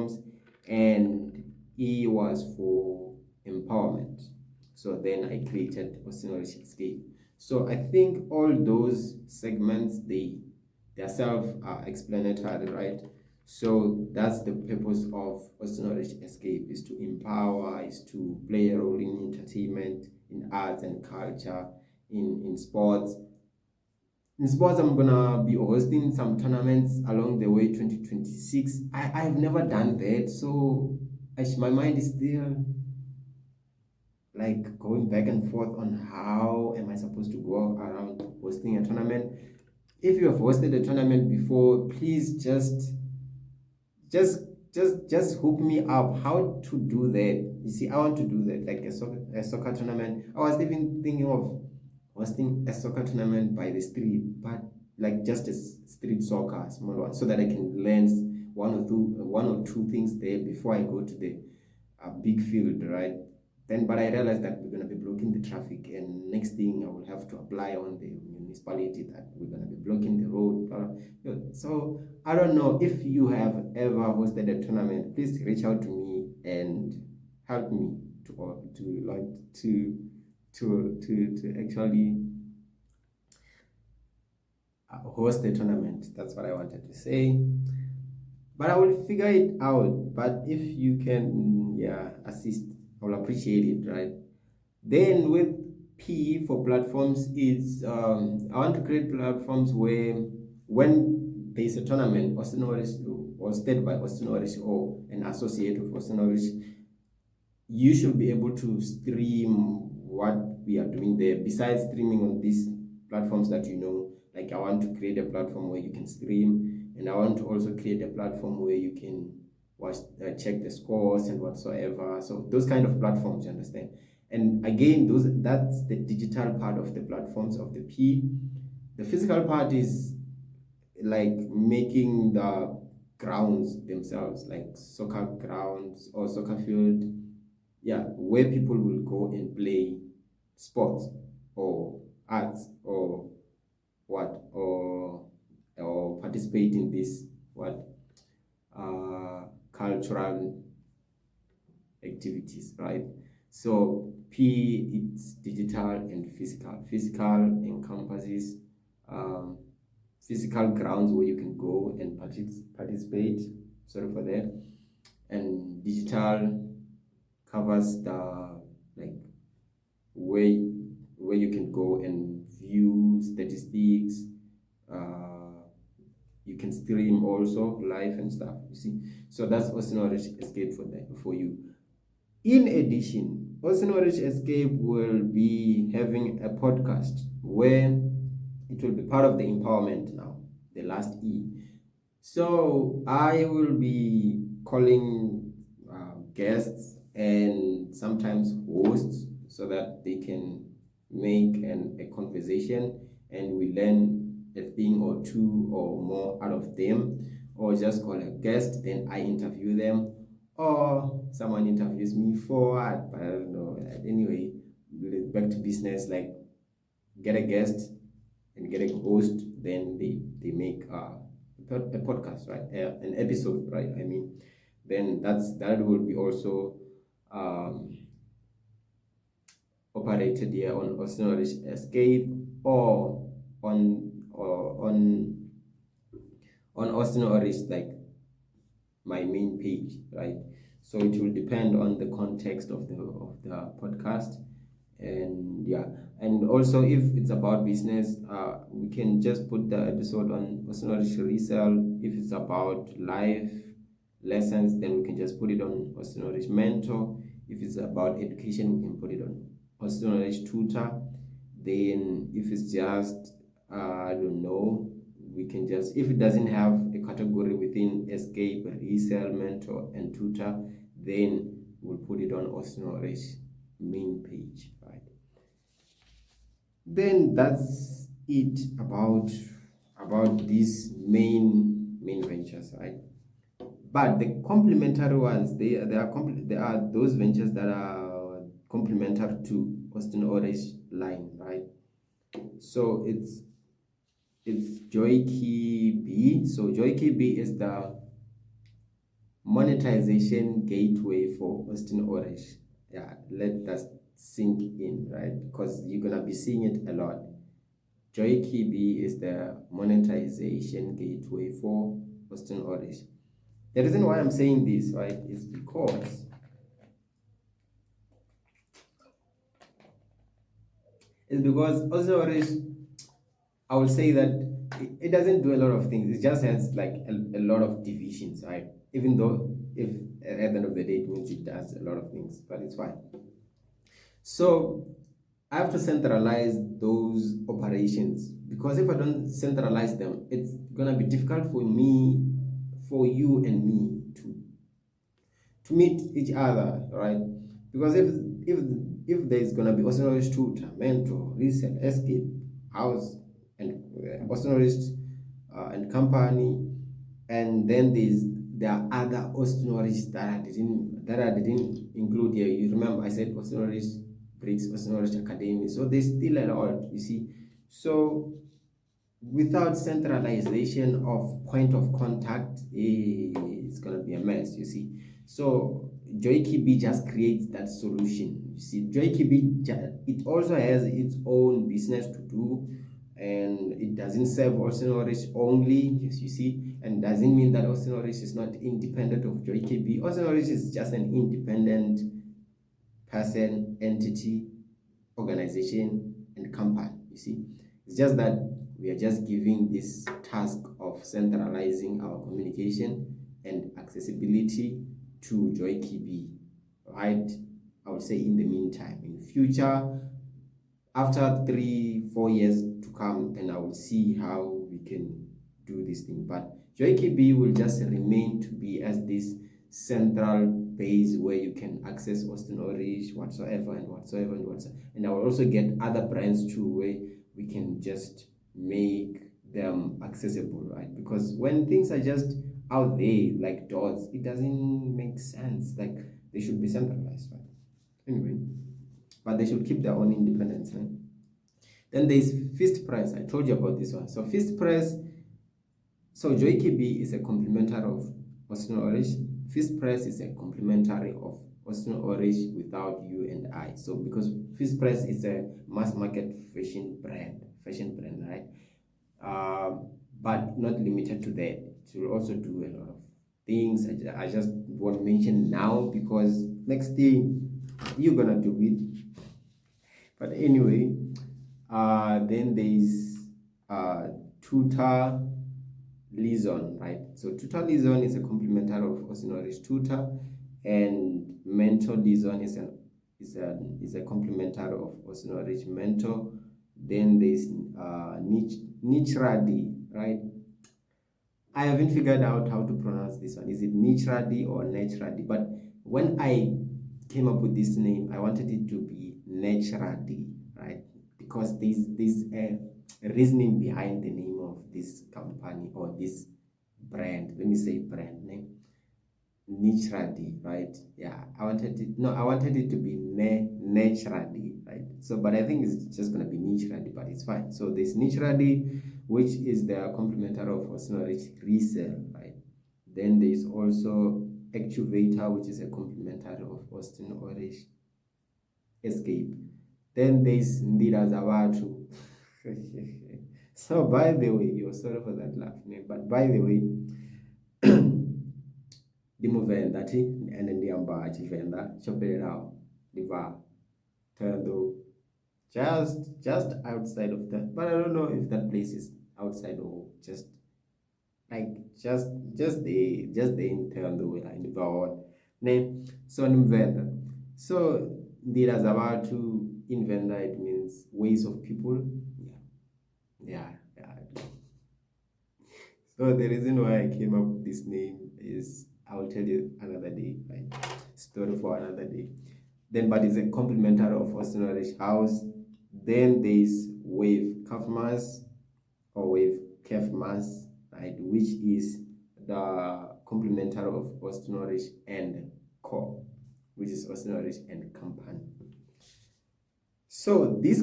platforms, and E was for empowerment. So then I created AustinOrish Escape. So I think all those segments, they're self-explanatory, right? So that's the purpose of AustinOrish Escape, is to empower, is to play a role in entertainment, in arts and culture, in sports. In sports, I'm gonna be hosting some tournaments along the way 2026. I've never done that, so my mind is still like going back and forth on how am I supposed to go around hosting a tournament. If you have hosted a tournament before, please just just hook me up how to do that. You see, I want to do that, like a soccer tournament. I was even thinking of hosting a soccer tournament by the street, but like just a street soccer, small one, so that I can learn one or two things there before I go to the big field, right? Then, but I realized that we're going to be blocking the traffic, and next thing I will have to apply on the municipality that we're going to be blocking the road. So I don't know if you have ever hosted a tournament. Please reach out to me and help me to actually host a tournament. That's what I wanted to say. But I will figure it out. But if you can, yeah, assist, I will appreciate it, right? Then with P for platforms, is I want to create platforms where when there's a tournament, AustinOrish or state by AustinOrish or an associate with AustinOrish, you should be able to stream what we are doing there. Besides streaming on these platforms that you know, like I want to create a platform where you can stream, and I want to also create a platform where you can watch, check the scores and whatsoever. So those kind of platforms, you understand. And again, that's the digital part of the platforms of the P. The physical part is like making the grounds themselves, like soccer grounds or soccer field, yeah, where people will go and play sports or arts or what or participate in this what cultural activities, right? So P, it's digital and physical. Physical encompasses physical grounds where you can go and participate. Sorry for that. And digital covers the like where you can go and view statistics. You can stream also live and stuff. You see, so that's AustinOrish Escape for you. In addition, AustinOrish Escape will be having a podcast where it will be part of the empowerment now, the last E. So I will be calling guests and sometimes hosts so that they can make a conversation and we learn a thing or two or more out of them, or just call a guest, then I interview them, or someone interviews me for what, but I don't know. Anyway, back to business, like get a guest and get a host, then they make a podcast, right? An episode, right? I mean, then that will be also operated here on AustinOrish Escape or on AustinOrish, like my main page, right? So it will depend on the context of the podcast, and yeah, and also if it's about business, we can just put the episode on AustinOrish Resell. If it's about life lessons, then we can just put it on AustinOrish Mentor. If it's about education, we can put it on AustinOrish Tutor. Then if it's just I don't know, we can just, if it doesn't have a category within Escape, Resell, Mentor, and Tutor, then we'll put it on AustinOrish main page, right? Then that's it about these main ventures, right? But the complementary ones, they are those ventures that are complementary to AustinOrish line, right? So it's Joy Key B. So Joy Key B is the monetization gateway for AustinOrish. Yeah, let that sink in, right? Because you're gonna be seeing it a lot. JoyKB is the monetization gateway for AustinOrish. The reason why I'm saying this, right, is because AustinOrish, I would say that it doesn't do a lot of things. It just has like a lot of divisions, right? Even though if at the end of the day it means it does a lot of things, but it's fine. So I have to centralize those operations, because if I don't centralize them, it's gonna be difficult for me, for you and me to meet each other, right? Because if there's gonna be AustinOrish tutor, mentor, resell, escape, house, and AustinOrish and company, and then there are other AustinOrish that I didn't include here. You remember I said AustinOrish Bricks, AustinOrish Academy, so there's still a lot, you see. So without centralization of point of contact, it's gonna be a mess, you see. So JoyKB just creates that solution. You see, JoyKB, it also has its own business to do, and it doesn't serve AustinOrish only, yes, you see, and doesn't mean that AustinOrish is not independent of JoyKB. AustinOrish is just an independent person, entity, organization, and company, you see. It's just that we are just giving this task of centralizing our communication and accessibility to JoyKB, right? I would say in the meantime. In future, after 3-4 years to come, then I will see how we can do this thing. But JoyKB will just remain to be as this central base where you can access AustinOrish whatsoever and whatsoever and whatsoever. And I will also get other brands too, where we can just make them accessible, right? Because when things are just out there like dots, it doesn't make sense. Like, they should be centralized, right? Anyway, but they should keep their own independence, right? Then there's fixed price. I told you about this one. So fixed price, so JoyKB is a complementary of AustinOrish. Fixed price is a complementary of AustinOrish without you and I. So because fixed price is a mass market fashion brand, right? But not limited to that. It will also do a lot of things. I just won't mention now, because next thing you're gonna do it. But anyway, then there's tutor liaison, right? So tutor liaison is a complementary of AustinOrish tutor, and mentor liaison is a complementary of AustinOrish mentor. Then there's niche ready, right? I haven't figured out how to pronounce this one. Is it niche ready or niche ready? But when I came up with this name, I wanted it to be niche ready, right? Because there's a reasoning behind the name of this company or this brand. Let me say brand name, niche ready, right? Yeah, I wanted it to be niche ready, right? So, but I think it's just gonna be niche ready, but it's fine. So there's niche ready, which is the complementary of AustinOrish resell, right? Then there's also Actuator, which is a complementary of AustinOrish escape. Then there's Ndira Zawatu. So by the way, you're sorry for that laugh, but by the way, ndimuvenda ti ene ndiyamba chivenda chopelerawo ndiva tendo just outside of that, but I don't know if that place is outside or just like just the intendo wela ndivaona ne. So ndimvenda, so ndira zavatu invenda, it means ways of people. Yeah. So the reason why I came up with this name is, I will tell you another day, right? Story for another day. Then, but it's a complementary of AustinOrish house. Then there's Wave Kafmas or Wave Kefmas, right? Which is the complementary of AustinOrish and Co, which is AustinOrish and Company. So this